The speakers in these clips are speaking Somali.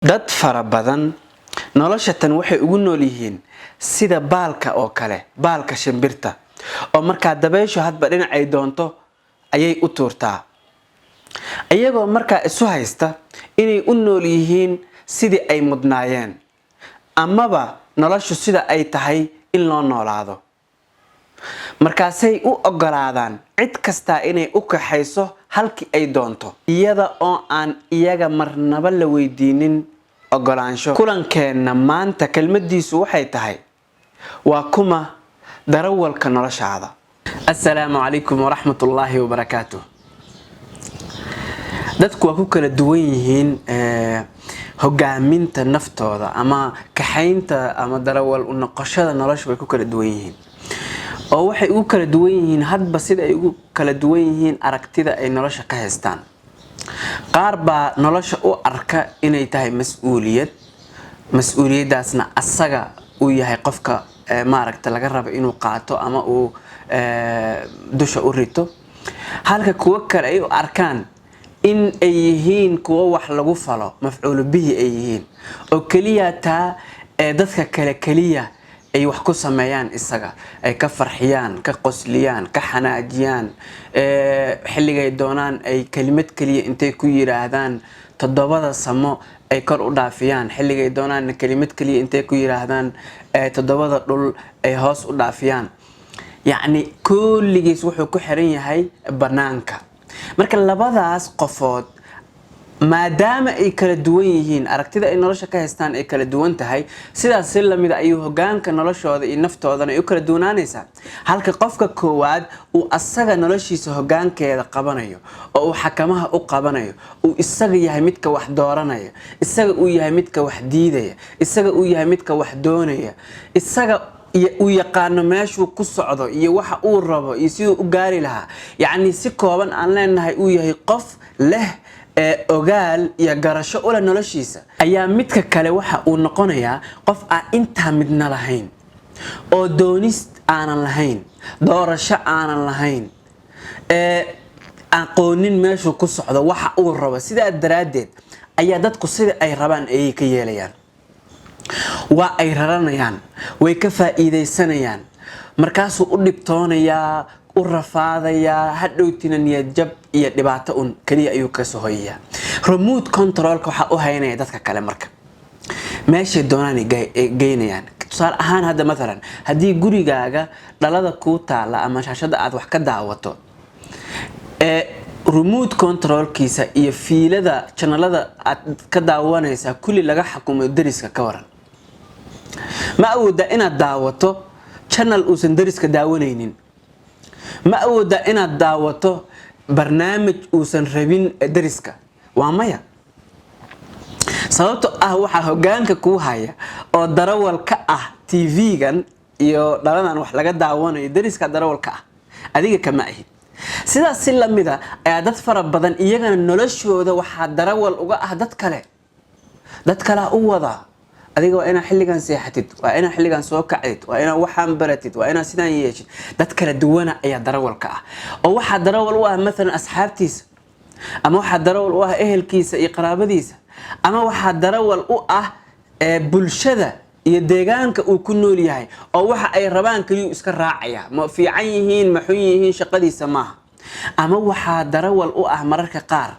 dad fara badan nolosha tan waxay ugu nool yihiin sida baalka oo kale, baalka shimbirta oo marka dabaysho hadba dhinacay doonto ayay u tuurtaa. Iyagoo marka isu haysta inay u nool yihiin sidii ay mudnaayeen amaba noloshu sida ay tahay in loo noolaado. Markaasay u ogolaadaan cid kasta inay u kaxayso halkii ay doonto iyada oo aan iyaga marnaba la weydiinin ogolaansho. Kulankeena maanta kelmadiisu waxay tahay waa kuma darawalka noloshaada. Assalaamu calaykum waraxmatullaahi wabarakaatuh. dadku waa ku kala duwan yihiin hogaaminta naftooda ama kaxaynta ama darawal u noqoshada nolosha way ku kala duwan yihiin. oo waxay ugu kala duwan yihiin hadba sida ay ugu kala duwan yihiin aragtida ay nolosha ka haystaan. qaar baa nolosha u arka inay tahay mas'uuliyadaasna asaga uu yahay qofka maaragta laga rabo inuu qaato ama uu dusha u rito, halka kuwa kale ay u arkaan in ay yihiin kuwa wax lagu falo mafcuul bihi ay yihiin oo kaliya taa dadka kale kaliya ay wax ku sameeyaan isaga, ay ka farxiyaan, ka qosliyaan, ka xanaajiyaan, xilligay doonaan ay kelimad kaliya intay ku yiraahdaan todobada samo ay kor u dhaafiyaan, xilligay doonaan kelimad kaliya intay ku yiraahdaan todobada dhul ay hoos u dhaafiyaan. yacni kulligiis wuxuu ku xiran yahay banaanka. marka labadaas qofood maadaama ay kala duwan yihiin, aragtida ay nolosha ka haystaan ay kala duwan tahay, sidaas si lamid ayuu hogaanka noloshooda iyo naftoodana u kala duwanaanaysaa. halka qofka koowaad uu asaga noloshiisa hogaankeeda qabanayo oo uu xakamaha u qabanayo, uu isaga yahay midka wax dooranaya, isaga uu yahay midka wax diidaya, isaga uu yahay midka wax doonaya, isaga uu yaqaano meeshuu ku socdo iyo waxa uu rabo iyo siduu u gaari lahaa. yacni si kooban aan leenahay uu yahay qof leh ogaal iyo garasho u leh noloshiisa, ayaa midka kale waxa uu noqonayaa qof aan intaa midna lahayn oo doonis aanan lahayn, doorasho aanan lahayn, aqoonin meeshuu ku socdo waxa uu rabo. sidaa daraaddeed ayaa dadku sida ay rabaan ayay ka yeelayaan, waa ay raranayaan, way ka faa'iideysanayaan, markaasuu u dhibtoonayaa, u rafaadayaa, hadhowtina niyad jab iyo dhibaato un kaliya ayuu ka soo hoyayaa. remote controlka waxa u haynaya dadka kale marka meeshay doonaan geynayaan. tusaale ahaan hadda maalan haddii gurigaaga dhalada kuu taala ama shaashada aad wax ka daawato, remote controlkiisa iyo fiilada channelada aad ka daawanaysaa kulli laga xukumo dariska ka waran. ma awooda inaad daawato channel uusan dariska daawanaynin, ma awooda inaad daawato barnaamij uusan rabin dariska, waa maya. sababtoo ah waxa hogaanka kuu haya oo darawal ka ah TV-gan iyo dhaladan wax laga daawanayo dariska darawal ka ah, adiga kama ahid. sidaas si lamida ayaa dad fara badan iyagana noloshooda waxaa darawal uga ah dad kale u wada. adiga waa inaa xilligan seexatid, waa inaa xilligan soo kacdid, waa inaa waxaan baratid, waa inaa sidaan yeeshid. dad kala duwana ayaa darawal ka ah oo waxaa darawal u ah maalan asxaabtiisa, ama waxaa darawal u ah ehelkiisa iyo qaraabadiisa, ama waxaa darawal u ah bulshada iyo deegaanka uu ku nool yahay oo waxa ay rabaan kaliya iska raacaya, ma fiican yihiin ma xun yihiin shaqadiisa maaha. ama waxaa darawal u ah mararka qaar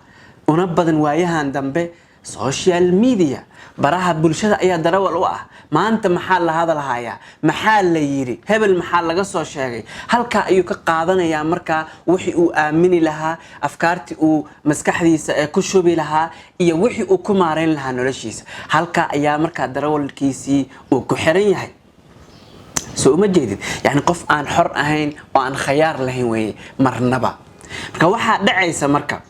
una badan waayahan dambe social media, baraha bulshada ayaa darawal u ah. maanta maxaa la hadalhayaa, maxaa la yiri, hebel maxaa laga soo sheegay, halka ayuu ka qaadanayaa markaa wixii uu aamini lahaa, afkaartii uu maskaxdiisa ku shubi lahaa iyo wixii uu ku maareyn lahaa noloshiisa. halka ayaa markaa darawalkiisii uu ku xiran yahay. soo uma jeedid, yani qof aan xor ahayn oo aan khiyaar lahayn weeye marnaba. marka waxaa dhacaysa marka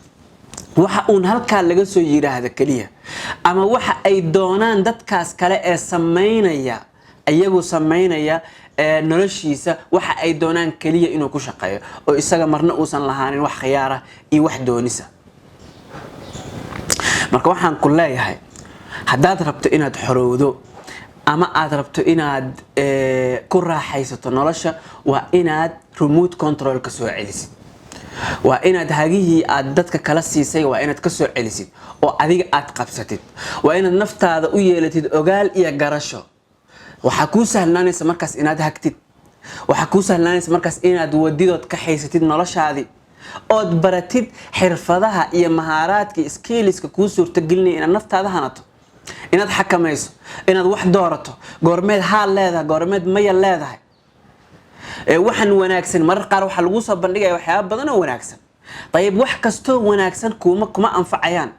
waxa uun halkaa laga soo yiraahdo kaliya, ama waxa ay doonaan dadkaas kale ee sameynaya, iyagu sameynaya noloshiisa, waxa ay doonaan kaliya inuu ku shaqeeyo oo isaga marna uusan lahaanin wax khiyaara iyo wax doonisa. marka waxaan ku leeyahay, haddaad rabto inaad xorowdo ama aad rabto inaad ku raaxaysato nolosha, waa inaad remote control ka soo celisid. waa inaad hagihii aad dadka kala siisay waa inaad ka soo celisid oo adiga aad qabsatid waa inaad naftaada u yeelatid ogaal iyo garasho waxa ku sahlaanaysa markaas inaad hagtid waxa ku sahlaanaysa markaas inaad wadidood ka haysatid noloshaadi ood baratid xirfadaha iyo mahaaraadka skillska ku suurtagelinaya inaad naftaada hanato inaad xakamayso inaad wax doorato goormeed haal leedahay goormeed maya leedahay waxan wanaagsan marar qaar waxa lagu soo bandhigay waxyaabo badan oo wanaagsan qayb wax kasto wanaagsan kuma anfacayaan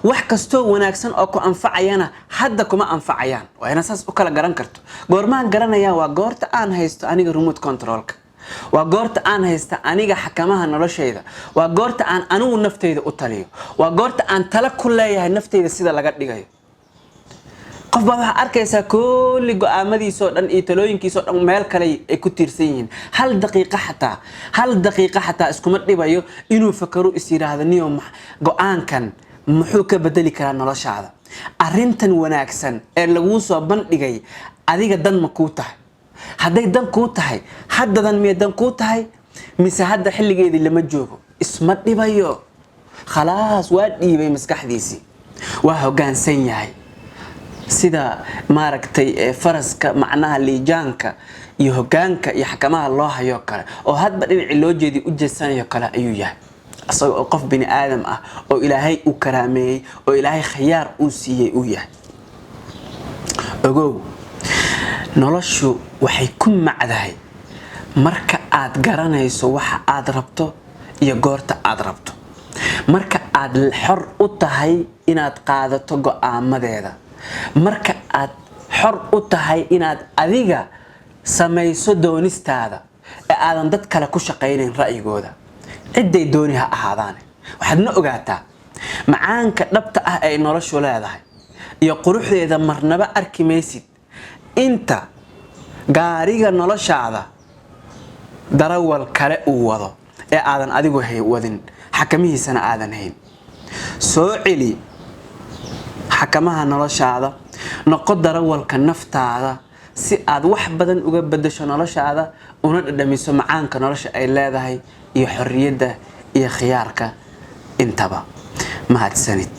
wax kasto wanaagsan oo ku anfacayana hadda kuma anfacayaan waa ina saas u kala garan karto goormaan garanaya waa goorta aan haysto aniga remote controlka waa goorta aan haysto aniga xakamaha noloshayda waa goorta aan anigu naftayda u taliyo waa goorta aan tala ku leeyahay naftayda sida laga dhigayo qof baa waxa arkaysa kulli go'aamadiisa oo dhan iyo talooyinkiisa oo dhan meel kale ay ku tiirsan yihiin hal daqiiqo xataa iskuma dhibayo inuu fakaro is yiraahdo niyo go'aankan muxuu ka bedeli karaa noloshaada arintan wanaagsan ee lagu soo bandhigay adiga dan ma ku tahay haday dan ku tahay haddadan miya dan ku tahay mise hadda xilligeedii lama joogo isma dhibayo khalaas waa dhiibay maskaxdiisii waa hoggaansan yahay sida maaragtay faraska macnaha liijaanka iyo hoggaanka iyo xakamaha loo hayo kale oo hadba dhinaci loo jeedi u jeesanayo kale ayuu yahay asagoo qof bini aadam ah oo ilaahay u karaameeyay oo ilaahay khiyaar uu siiyay uu yahay ogow noloshu waxay ku macdahay marka aad garanayso waxa aad rabto iyo goorta aad rabto marka aad xor u tahay inaad qaadato go'aamadeeda marka aad xor u tahay inaad adiga samayso doonistaada ee aadan dad kale ku shaqaynayn ra'yigooda ciday dooni ha ahaadaan waxaadna ogaataa macaanka dhabta ah ee noloshu leedahay iyo quruxdeeda marnaba arki maysid inta gaariga noloshaada darawal kale uu wado ee aadan adigu wadin xakamihiisana aadan hayn soo celi xakamaha noloshaada noqo darawalka naftaada si aad wax badan uga bedesho noloshaada una dhadhamiso macaanka nolosha ay leedahay iyo xorriyadda iyo khiyaarka intaba mahadsanid